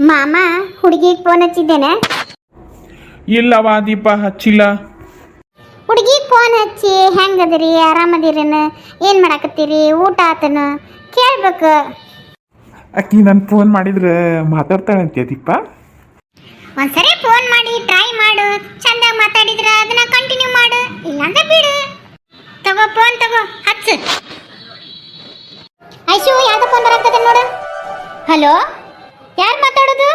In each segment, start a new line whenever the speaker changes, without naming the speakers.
ಮಾಮ ಹುಡುಗಿಗೆ ಫೋನ್ ಹಚ್ಚಿದ್ದೇನೆ.
ಇಲ್ಲವ ದೀಪ ಹಚ್ಚಿಲ್ಲ.
ಹುಡುಗಿಗೆ ಫೋನ್ ಹಚ್ಚಿ ಹೆಂಗದಿರಿ, ಆರಾಮದಿರೇನ, ಏನು ಮಾಡಾಕತ್ತೀರಿ, ಊಟ ಆತನ ಕೇಳ್ಬೇಕು.
ಆಕಿ ನಾನು ಫೋನ್ ಮಾಡಿದ್ರೆ ಮಾತಾಡ್ತಾಳಂತೆ ದೀಪ.
ಒಂದ್ಸರಿ ಫೋನ್ ಮಾಡಿ ಟ್ರೈ ಮಾಡು, ಚಂದ ಮಾತಾಡಿದ್ರ ಅದನ್ನ ಕಂಟಿನ್ಯೂ ಮಾಡು, ಇಲ್ಲಾಂದ್ರೆ ಬಿಡು. ತಗೋ ಫೋನ್ ತಗೋ, ಹಚ್ಚು. ಐಶು ಯಾವ್ದು ಫೋನ್ ಬರಾಕತ್ತ ನೋಡು. ಹಲೋ, ಯಾರು ಮಾತಾಡೋದು?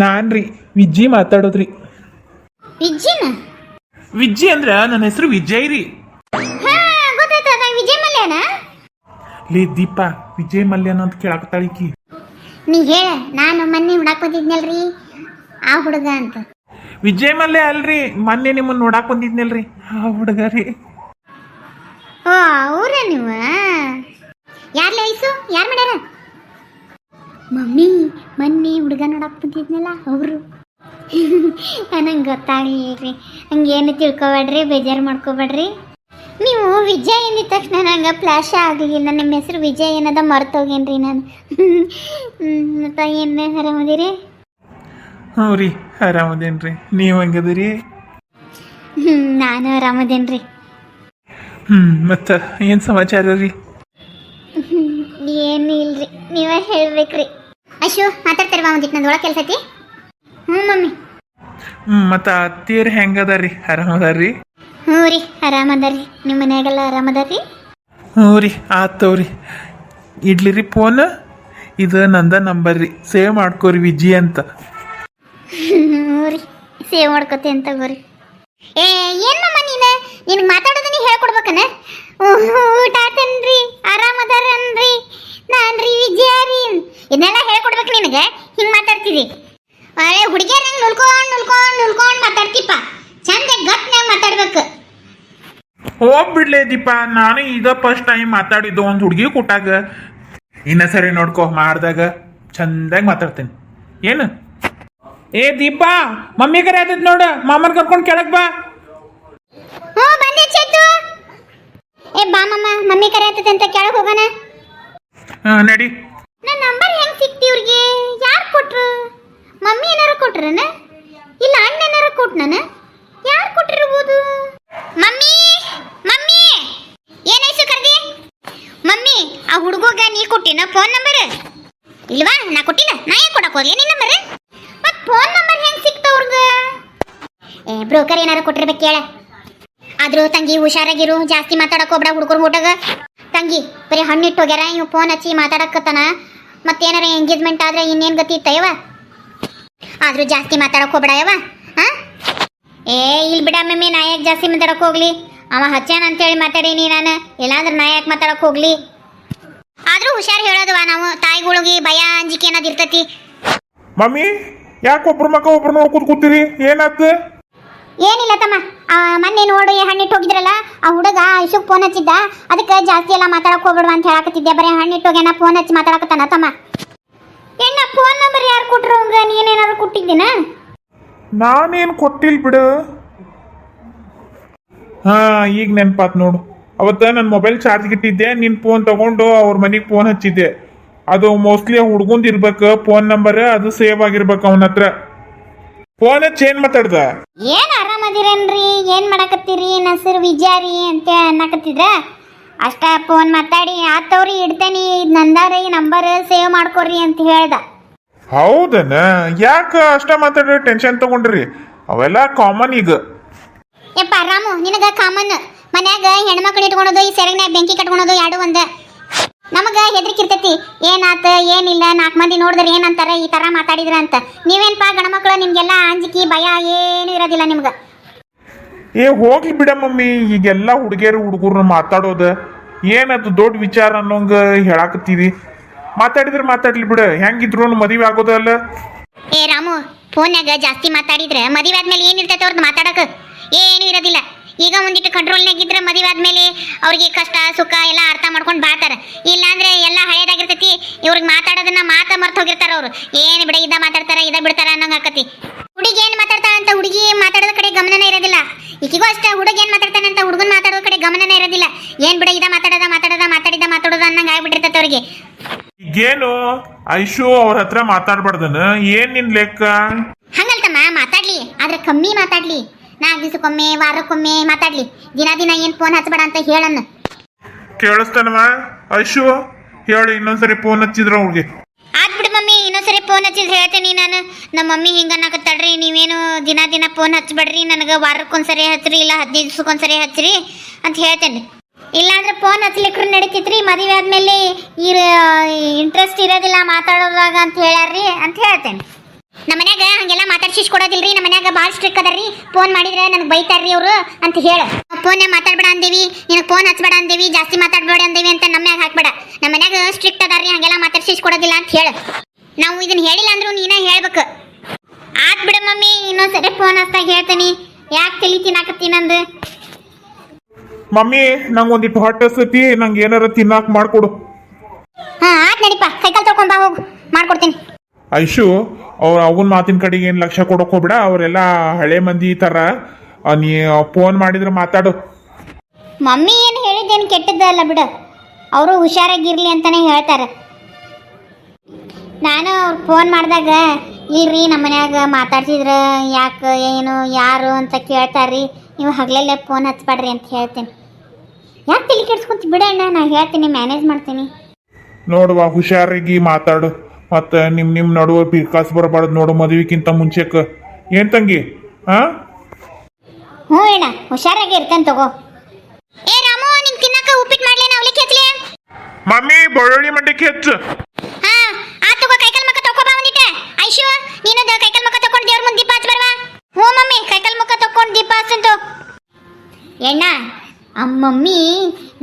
ನಾನ್ರಿ ವಿಜ್ಜಿ ಮಾತಾಡೋದ್ರಿ.
ವಿಜ್ಜಿನ?
ವಿಜ್ಜಿ ಅಂದ್ರ ನನ್ನ ಹೆಸರು ವಿಜಯ್ ರೀ.
ಹಾ ಗೊತ್ತಾಯ್ತದ, ವಿಜಯ್ ಮಲ್ಯನ?
ಲೇ ದೀಪ, ವಿಜಯ್ ಮಲ್ಯನ ಅಂತ ಕೇಳಾಕತ್ತಾಳಿಕಿ.
ನೀ ಹೇಳ, ನಾನು ಮೊನ್ನೆ ಹುಡಾಕ್ ಬಂದಿದ್ನಲ್ರಿ ಆ ಹುಡುಗ ಅಂತ.
ವಿಜಯ್ ಮಲ್ಯ ಅಲ್ರಿ, ಮೊನ್ನೆ ನಿಮ್ಮನ್ನ ನೋಡಾಕ್ ಬಂದಿದ್ನಲ್ರಿ ಆ ಹುಡುಗ ರೀ.
ಓ ಅವ್ರ ನೀವು? ಯಾರ್ಲೆ ಐಸು, ಯಾರು ಮಾಡ್ಯಾರ? ಮಮ್ಮಿ ಮೊನ್ನೆ ಹುಡುಗ ನೋಡಕ್ ಬಂದಿದ್ನಲ್ಲ ಅವರು. ನಂಗೆ ಗೊತ್ತಾಗ್ಲಿಲ್ರಿ, ಹಂಗೇನು ತಿಳ್ಕೊಬೇಡ್ರಿ, ಬೇಜಾರು ಮಾಡ್ಕೋಬೇಡ್ರಿ. ನೀವು ವಿಜಯ್ ಎಂದಿದ ತಕ್ಷಣ ನಂಗೆ ಫ್ಲ್ಯಾಶ ಆಗಲಿಲ್ಲ. ನಿಮ್ಮ ಹೆಸರು ವಿಜಯ್ ಏನದ ಮರ್ತೋಗೇನ್ರಿ ನಾನು. ಮತ್ತು ಏನು ಆರಾಮದಿರಿ?
ಹ್ಞೂ ರೀ ಆರಾಮದೇನ್ರಿ, ನೀವು ಹಂಗದಿರಿ?
ನಾನು ಆರಾಮದೇನ್ರಿ.
ಮತ್ತು ಏನು ಸಮಾಚಾರ ರೀ?
ಏನು ಇಲ್ರಿ, ನೀವೇ ಹೇಳ್ಬೇಕ್ರಿ. ಅಶು ಮಾತಾಡ್ತಾರೆ ಬಾ, ಒಂದಿಟ್ಟು ನಂದು ಒಳಗೆ ಕೆಲಸ ಐತಿ. ಹ್ಞೂ ಮಮ್ಮಿ.
ಮತ್ತು ಅತ್ತಿಯರು ಹೆಂಗದಾರ್ರಿ, ಆರಾಮದಾರ್ರಿ?
ಹ್ಞೂ ರೀ ಆರಾಮದಾರ್ರಿ. ನಿಮ್ಮ ಮನ್ಯಾಗೆಲ್ಲ ಆರಾಮದಾರ್ರಿ?
ಹ್ಞೂ ರೀ ಆತವ್ರಿ. ಇಡ್ಲಿ ರೀ ಫೋನ್, ಇದು ನಂದ ನಂಬರ್ ರೀ, ಸೇವ್ ಮಾಡ್ಕೋರಿ ವಿಜಿ ಅಂತ.
ಹ್ಞೂ ರೀ ಸೇವ್ ಮಾಡ್ಕೋತೆ ಅಂತ ತಗೋರಿ. ಏನಮ್ಮ ನೀನು, ನಿನಗೆ ಮಾತಾಡೋದನ್ನ ಹೇಳ್ಕೊಡ್ಬೇಕನ? ಊಟ ಆತನ್ರಿ, ಆರಾಮದಾರನ್ರಿ, ನಾನು ರೀ ವಿಜಯ ರೀ, ಇದನ್ನೆಲ್ಲ ಹೇಳ್ಕೊಡ್ಬೇಕು ನಿನಗೆ. ಹಿಂಗೆ ಮಾತಾಡ್ತೀರಿ ಒಳ್ಳೆ ಹುಡುಗಿಯರ್ ನಂಗೆ ನುಲ್ಕೊಂಡು ಮಾತಾಡ್ತೀಪ್ಪ. ಚಂದ ಗಟ್ನಾಗ ಮಾತಾಡ್ಬೇಕು.
ಹೋಗ್ಬಿಡ್ಲೇ ದೀಪ, ನಾನು ಇದ ಫಸ್ಟ್ ಟೈಮ್ ಮಾತಾಡಿದ್ದು ಒಂದು ಹುಡುಗಿ ಕೊಟ್ಟಾಗ. ಇನ್ನ ಸರಿ ನೋಡ್ಕೊ, ಮಾಡ್ದಾಗ ಚಂದಾಗಿ ಮಾತಾಡ್ತೇನೆ. ಏನು ಏ ದೀಪ, ಮಮ್ಮಿ ಕರೆ ಆತೈತಿ ನೋಡು, ಮಾಮನ್ ಕರ್ಕೊಂಡು ಕೆಳಗೆ ಬಾ.
ಹ್ಞೂ ಬಂದೆ ಚೇತು. ಬಾ ಮಮ್ಮ, ಮಮ್ಮಿ ಕರೆ ಆತೈತೆ ಅಂತ ಕೆಳಗೆ ಹೋಗೋಣ.
ನಡಿ.
ನನ್ನ ನಂಬರ್ ಹೆಂಗೆ ಸಿಕ್ತಿ ಇವ್ರಿಗೆ? ಯಾರು ಕೊಟ್ರು? ಮಮ್ಮಿ ಏನಾರು ಕೊಟ್ರನ, ಇಲ್ಲ ಅಣ್ಣ ಏನಾರು ಕೊಟ್ನನ? ಯಾರು ಕೊಟ್ಟಿರ್ಬೋದು? ಮಮ್ಮಿ ಮಮ್ಮಿ, ಏನಾಯ್ತು ಕರ್ದಿ? ಮಮ್ಮಿ ಆ ಹುಡುಗ ನೀ ಕೊಟ್ಟಿನ ಫೋನ್ ನಂಬರ್? ಇಲ್ವಾ, ನಾ ಕೊಟ್ಟಿಲ್ಲ. ನಾ ಯಾಕೆ ಕೊಡಕ್ ಹೋಗ್ಲಿ ನಿನ್ನ ನಂಬರ್? ಮತ್ತೆ ಫೋನ್ ನಂಬರ್ ಹೆಂಗೆ ಸಿಕ್ತ ಅವ್ರಿಗೆ? ಬ್ರೋಕರ್ ಏನಾರು ಕೊಟ್ಟಿರ್ಬೇಕು ಕೇಳ. ಆದ್ರೂ ತಂಗಿ ಹುಷಾರಾಗಿರು, ಜಾಸ್ತಿ ಮಾತಾಡಕ್ ಹೋಗ್ಬೇಡ ಹುಡುಗರು ಊಟಾಗ. ತಂಗಿ ಬರೀ ಹಣ್ಣಿಟ್ಟು ಹೋಗ್ಯಾರ, ಇವ್ ಫೋನ್ ಹಚ್ಚಿ ಮಾತಾಡಕತ್ತಾನ. ಮತ್ತೇನಾರ ಎಂಗೇಜ್ಮೆಂಟ್ ಆದ್ರೆ ಇನ್ನೇನು ಗತಿ ಇತ್ತಯವ? ಆದ್ರೂ ಜಾಸ್ತಿ ಮಾತಾಡಕ್ ಹೋಗ್ಬೇಡ ಯವ. ಹಾ ಇಲ್ಲಿ ಬಿಡ ಮಮ್ಮಿ, ನಾ ಯಾಕೆ ಜಾಸ್ತಿ ಮಾತಾಡಕ್ ಹೋಗ್ಲಿ? ಅವ ಹಚ್ಚಾನ ಅಂತೇಳಿ ಮಾತಾಡೀನಿ ನಾನು, ಇಲ್ಲಾಂದ್ರೆ ನಾ ಯಾಕೆ ಮಾತಾಡಕ್ ಹೋಗ್ಲಿ? ಆದ್ರೂ ಹುಷಾರು ಹೇಳೋದವ ನಾವು, ತಾಯಿಗಳಿಗೆ ಭಯ ಅಂಜಿಕೆ ಅನ್ನೋದು ಇರ್ತೈತಿ.
ಮಮ್ಮಿ ಯಾಕೆ ಒಬ್ರು ಮಕ್ಕ ಒಬ್ರು ನೋಡ್ಕೊತ ಕೂತೀರಿ, ಏನಾಯ್ತು?
ಏನಿಲ್ಲ ತಮ್ಮ, ಮೊನ್ನೆ ನೋಡು ಹಣ್ಣಿಟ್ಟು ಹೋಗಿದ್ರಲ್ಲ ಆ ಹುಡುಗ ಇಶುಕ್ ಫೋನ್ ಹಚ್ಚಿದ್ದ, ಅದಕ್ಕೆ ಜಾಸ್ತಿ ಎಲ್ಲ ಮಾತಾಡಕ್ ಹೋಗ್ಬಿಡುವ ಅಂತ ಹೇಳಕತ್ತಿದ್ದೆ. ಬರೀ ಹಣ್ಣಿಟ್ಟು ಹೋಗ್ಯಾನ, ಫೋನ್ ಹಚ್ಚಿ ಮಾತಾಡಕತ್ತಾನ ತಮ್ಮ. ಎಣ್ಣ ಫೋನ್ ನಂಬರ್ ಯಾರು ಕೊಟ್ರು ಹಂಗ? ನೀನೇನಾದ್ರು ಕೊಟ್ಟಿದ್ದೀನ?
ನಾನೇನು ಕೊಟ್ಟಿಲ್ ಬಿಡು. ಹಾ ಈಗ ನೆನಪಾತ್ ನೋಡು, ಅವತ್ತ ನನ್ನ ಮೊಬೈಲ್ ಚಾರ್ಜ್ಗೆ ಇಟ್ಟಿದ್ದೆ, ನಿನ್ನ ಫೋನ್ ತಗೊಂಡು ಅವ್ರ ಮನೆಗೆ ಫೋನ್ ಹಚ್ಚಿದ್ದೆ. ಅದು ಮೋಸ್ಟ್ಲಿ ಹುಡ್ಗುಂದ್ ಇರ್ಬೇಕು ಫೋನ್ ನಂಬರ್, ಅದು ಸೇವ್ ಆಗಿರ್ಬೇಕು ಅವನ ಹತ್ರ. ಫೋನ್ ಹಚ್ಚಿ ಏನ್ ಮಾತಾಡ್ದ?
ಏನ್ ಆರಾಮದಿರೇನ್ರಿ, ಏನ್ ಮಾಡಕತ್ತೀರಿ, ನನ್ನ ಹೆಸರು ವಿಜಯಾರಿ ಅಂತ ಅನ್ನಕತ್ತಿದ್ರ. ಅಷ್ಟ ಫೋನ್ ಮಾತಾಡಿ ಆತವ್ರಿ, ಇಡ್ತೇನಿ, ಇದು ನಂದಾರಿ ನಂಬರ್, ಸೇವ್ ಮಾಡ್ಕೊರಿ ಅಂತ ಹೇಳ್ದ.
ಹೌದನ? ಯಾಕ ಅಷ್ಟ ಮಾತಾಡ್ರಿ, ಟೆನ್ಷನ್ ತಗೊಂಡ್ರಿ? ಅವೆಲ್ಲ ಕಾಮನ್ ಈಗ.
ಯಪ್ಪ ರಾಮು, ನಿನಗ ಕಾಮನ್. ಮನ್ಯಾಗ ಹೆಣ್ಮಕ್ಳು ಇಟ್ಕೊಳೋದು, ಈ ಸೆರಗ್ನ್ಯಾಗ ಬೆಂಕಿ ಕಟ್ಕೊಳೋದು ಎರಡು ಒಂದ. ನಮಗ ಹೆದರಿಕಿರ್ತೈತಿ, ಏನಾತ ಏನಿಲ್ಲ, 4 ಮಂದಿ ನೋಡಿದ್ರೆ ಏನಂತಾರ ಈ ತರ ಮಾತಾಡಿದ್ರ ಅಂತ. ನೀವೇನ್ಪಾ ಗಣಮಕ್ಳು, ನಿಮ್ಗೆಲ್ಲ ಅಂಜಿಕೆ ಭಯ ಏನು ಇರೋದಿಲ್ಲ ನಿಮ್ಗ.
ಹೋಗ್ಲಿ ಬಿಡ ಮಮ್ಮಿ, ಈಗೆಲ್ಲ ಹುಡುಗಿಯರು ಹುಡುಗರು ಮಾತಾಡೋದ ಏನದು ದೊಡ್ಡ ವಿಚಾರ ಅನ್ನೋಂಗ ಹೇಳಾಕತ್ತೀವಿ. ಮಾತಾಡಿದ್ರೆ ಮಾತಾಡ್ಲಿ ಬಿಡ, ಹೆಂಗಿದ್ರು ಮದುವೆ ಆಗೋದಲ್ಲ.
ರಾಮು, ಫೋನ್ಯಾಗ ಜಾಸ್ತಿ ಮಾತಾಡಿದ್ರೆ ಮದುವೆ ಆದ್ಮೇಲೆ ಏನಿರ್ತೈತೆ ಅವ್ರದ್ದು ಮಾತಾಡಕ? ಏನು ಇರೋದಿಲ್ಲ. ಈಗ ಒಂದಿಟ್ಟು ಕಂಟ್ರೋಲ್ನಾಗಿದ್ರೆ ಮದುವೆ ಆದ್ಮೇಲೆ ಅವ್ರಿಗೆ ಕಷ್ಟ ಸುಖ ಎಲ್ಲ ಅರ್ಥ ಮಾಡ್ಕೊಂಡು ಬಾಳ್ತಾರೆ. ಇಲ್ಲಾಂದ್ರೆ ಎಲ್ಲ ಹಳೇದಾಗಿರ್ತೈತಿ, ಇವ್ರಿಗೆ ಮಾತಾಡೋದನ್ನ ಮರ್ತ ಹೋಗಿರ್ತಾರ ಅವ್ರು. ಏನು ಬಿಡ, ಇದ ಮಾತಾಡ್ತಾರ ಇದ ಬಿಡ್ತಾರ ಅನ್ನೋಂಗ ಆಕತಿ. ಹುಡುಗಿ ಏನ್ ಮಾತಾಡ್ತಾಳ ಅಂತ ಹುಡುಗಿ ಮಾತಾಡೋದ ಕಡೆ ಗಮನನೇ ಇರೋದಿಲ್ಲ. ಈಗಿಗೂ ಅಷ್ಟೇ, ಹುಡುಗ ಏನ್ ಮಾತಾಡ್ತಾನೆ ಅಂತ ಹುಡುಗನ್ ಮಾತಾಡೋದ ಕಡೆ ಗಮನನೇ ಇರೋದಿಲ್ಲ. ಏನ್ ಬಿಡ, ಇದ ಮಾತಾಡೋದ ಮಾತಾಡಿದ ಮಾತಾಡೋದ ಅನ್ನಂಗ ಆಗ್ಬಿಟ್ಟಿರ್ತೈತೆ ಅವ್ರಿಗೆ.
ಈಗೇನು ಐಶು ಅವ್ರ ಹತ್ರ ಮಾತಾಡ್ಬಾರ್ದನ ಏನ್ ನಿನ್ ಲೆಕ್ಕ?
ಹಂಗಲ್ತಮ್ಮ ಮಾತಾಡ್ಲಿ ಆದ್ರೆ ಕಮ್ಮಿ ಮಾತಾಡ್ಲಿ. 4 ದಿವಸಕ್ಕೊಮ್ಮೆ ವಾರಕ್ಕೊಮ್ಮೆ ಮಾತಾಡ್ಲಿ. ದಿನ ಏನ್ ಫೋನ್ ಹಚ್ಚಬೇಡ ಅಂತ ಹೇಳನ್ನ.
ಕೇಳಿಸ್ತಾನವ ಐಶು? ಹೇಳಿ ಇನ್ನೊಂದ್ಸರಿ ಫೋನ್ ಹಚ್ಚಿದ್ರ ಅವ್ರಿಗೆ.
ಆತ್ ಬಿಡು ಮಮ್ಮಿ, ಇನ್ನೊಂದ್ಸರಿ ಫೋನ್ ಹಚ್ಚಿದ್ರೆ ಹೇಳ್ತೇನೆ ನಾನು. ನಮ್ಮ ಮಮ್ಮಿ ಹಿಂಗನ್ನಕತ್ತಾಳ್ರಿ, ನೀವೇನು ದಿನ ಫೋನ್ ಹಚ್ಬೇಡ್ರಿ, ನನಗೆ ವಾರಕ್ಕೊಂದ್ಸರಿ ಹಚ್ಚ್ರಿ, ಇಲ್ಲ 15 ದಿವ್ಸಕ್ಕೊಂದ್ಸರಿ ಹಚ್ಚ್ರಿ ಅಂತ ಹೇಳ್ತೇನೆ. ಇಲ್ಲಾಂದ್ರೆ ಫೋನ್ ಹಚ್ಲಿಕ್ರು ನಡೀತಿತ್ರಿ, ಮದುವೆ ಆದ್ಮೇಲೆ ಇಂಟ್ರೆಸ್ಟ್ ಇರೋದಿಲ್ಲ ಮಾತಾಡೋದಾಗ ಅಂತ ಹೇಳ್ಯಾರ್ರಿ ಅಂತ ಹೇಳ್ತೇನೆ. ನಮ್ಮ ಮನ್ಯಾಗ ಹಂಗೆಲ್ಲ ಮಾತಾಡ್ಸಿಸ್ ಕೊಡೋದಿಲ್ರಿ, ನಮ್ಮ ಮನ್ಯಾಗ ಭಾಳ ಸ್ಟ್ರಿಕ್ ಅದಾರ್ರಿ. ಫೋನ್ ಮಾಡಿದ್ರೆ ನನಗೆ ಬೈತಾರ್ರಿ ಅವರು ಅಂತ ಹೇಳು. ಫೋನ್ಯಾಗ ಮಾತಾಡ್ಬೇಡ ಅಂದೇವಿ, ನಿನಗೆ ಫೋನ್ ಹಚ್ಬೇಡ ಅಂದೇವಿ, ಜಾಸ್ತಿ ಮಾತಾಡ್ಬೇಡ ಅಂದೇವಿ ಅಂತ ನಮ್ಮ ಮ್ಯಾಗ ಹಾಕ್ಬೇಡ. ನಮ್ಮ ಮನ್ಯಾಗ ಸ್ಟ್ರಿಕ್ಟ್ ಅದಾರ್ರಿ, ಹಂಗೆಲ್ಲ ಮಾತಾಡ್ಸಿಸ್ ಕೊಡೋದಿಲ್ಲ ಅಂತ ಹೇಳು. ನಾವು ಇದನ್ನ ಹೇಳಿಲ್ಲ ಅಂದ್ರೂ ನೀನೇ ಹೇಳ್ಬೇಕು. ಆತ್ ಬಿಡ ಮಮ್ಮಿ, ಇನ್ನೊಂದ್ಸರಿ ಫೋನ್ ಹಚ್ಚಾಗ ಹೇಳ್ತೀನಿ. ಯಾಕೆ ತಲಿ ತಿನ್ನಾಕತ್ತೀನಂದು?
ಮಮ್ಮಿ ನಂಗೆ ಒಂದಿಟ್ಟು ಹೊಟ್ಟೆ ಹಸ್ತೈತಿ, ನಂಗೆ ಏನಾರ ತಿನ್ನಾಕ ಮಾಡ್ಕೊಡು.
ಆತ್ ನಡಿಪ್ಪ, ಸೈಕಲ್ ತೊಗೊಂಬಾ ಹೋಗು, ಮಾಡ್ಕೊಡ್ತೀನಿ.
ಐಶು ಅವ್ರ ಅವನ ಮಾತಿನ ಕಡೆಗೆ ಏನು ಲಕ್ಷ್ಯ ಕೊಡೋಕೆ ಹೋಗ್ಬೇಡ, ಅವರೆಲ್ಲ ಹಳೆ ಮಂದಿ ಥರ. ನೀ ಫೋನ್ ಮಾಡಿದ್ರೆ ಮಾತಾಡು.
ಮಮ್ಮಿ ಏನು ಹೇಳಿದ್ದೇನು ಕೆಟ್ಟದ್ದಲ್ಲ ಬಿಡು, ಅವರು ಹುಷಾರಾಗಿರ್ಲಿ ಅಂತಾನೆ ಹೇಳ್ತಾರೆ. ನಾನು ಅವ್ರು ಫೋನ್ ಮಾಡಿದಾಗ ಇಲ್ರಿ ನಮ್ಮ ಮನ್ಯಾಗ ಮಾತಾಡ್ಸಿದ್ರೆ ಯಾಕೆ ಏನು ಯಾರು ಅಂತ ಕೇಳ್ತಾರ್ರಿ, ನೀವು ಹಗಲಲ್ಲೇ ಫೋನ್ ಹಚ್ಬೇಡ್ರಿ ಅಂತ ಹೇಳ್ತೀನಿ. ಯಾಕೆ ತಲೆ ಕೆಡ್ಸ್ಕೊಂತ ಬಿಡಣ್ಣ, ನಾ ಹೇಳ್ತೀನಿ, ಮ್ಯಾನೇಜ್ ಮಾಡ್ತೀನಿ.
ನೋಡುವ ಹುಷಾರಾಗಿ ಮಾತಾಡು, ಮತ್ತು ನಿಮ್ಮ ನಡುವೆ ಬಿಕಾಸ್ ಬರಬಾರ್ದು ನೋಡು ಮದುವೆಕ್ಕಿಂತ ಮುಂಚೆಕ್ಕೆ. ಏನು ತಂಗಿ? ಹಾಂ
ಹ್ಞೂ ಅಣ್ಣ, ಹುಷಾರಾಗಿ ಇರ್ತೇನೆ ತಗೋ. ಏ ರಾಮು, ನಿಂಗೆ ತಿನ್ನಕ ಉಪ್ಪಿಟ್ಟು ಮಾಡ್ಲೇನ ಅವಲಿಕ್ಕೆ ಹಚ್ಲಿ?
ಮಮ್ಮಿ ಬೆಳ್ಳುಳ್ಳಿ ಮಂಡಕ್ಕಿ ಹೆಚ್ಚು.
ಹಾ ಆ ತಗೋ, ಕೈಕಾಲ್ ಮುಖ ತಕೋ ಬಾ ಒಂದಿಟ್ಟೆ. ಐಶು ನೀನು ಕೈಕಾಲ್ ಮುಖ ತಕೊಂಡು ದೇವ್ರ ಮುಂದೆ ದೀಪ ಹಚ್ಬಾರ್ವಾ? ಹ್ಞೂ ಮಮ್ಮಿ, ಕೈಕಾಲ್ ಮುಖ ತಕೊಂಡು ದೀಪ ಹಚ್ಚಂತು. ಎಣ್ಣ ಅಮ್ಮಮ್ಮಿ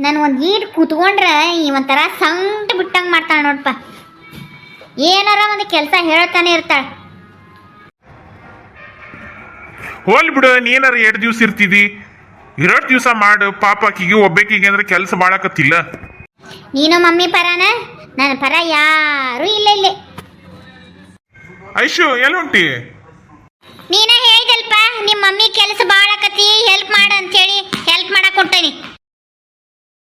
ನಾನು ಒಂದು ಈಟ್ ಕೂತ್ಕೊಂಡ್ರೆ ಒಂಥರ ಸಂಟ ಬಿಟ್ಟಂಗೆ ಮಾಡ್ತಾಳೆ ನೋಡಪ್ಪ. ಏನಾರ ಒಂದು ಕೆಲಸ ಹೇಳ್ತಾನೆ ಇರ್ತಾಳೆ.
ಹೋಲ್ ಬಿಡು, ನೀನಾರ 2 ದಿವ್ಸ ಇರ್ತಿದಿ, 2 ದಿವಸ ಮಾಡು. ಪಾಪ ಆಕಿಗೆ ಒಬ್ಬೇಕಿಗೆ ಅಂದ್ರೆ ಕೆಲಸ ಮಾಡಾಕತ್ತಿಲ್ಲ.
ನೀನು ಮಮ್ಮಿ ಪರಾನ, ನನ್ನ ಪರ ಯಾರೂ ಇಲ್ಲ ಇಲ್ಲಿ.
ಐಶು ಎಲ್ಲಿ ಹೊಂಟಿ?
ನೀನ ಹೇಳಿದಲ್ಪ ನಿಮ್ಮ ಮಮ್ಮಿ ಕೆಲಸ ಭಾಳ ಆಕತಿ, ಹೆಲ್ಪ್ ಮಾಡು ಅಂತೇಳಿ ಹೆಲ್ಪ್ ಮಾಡಕ್ಕೆ ಹೊಂಟೇನಿ.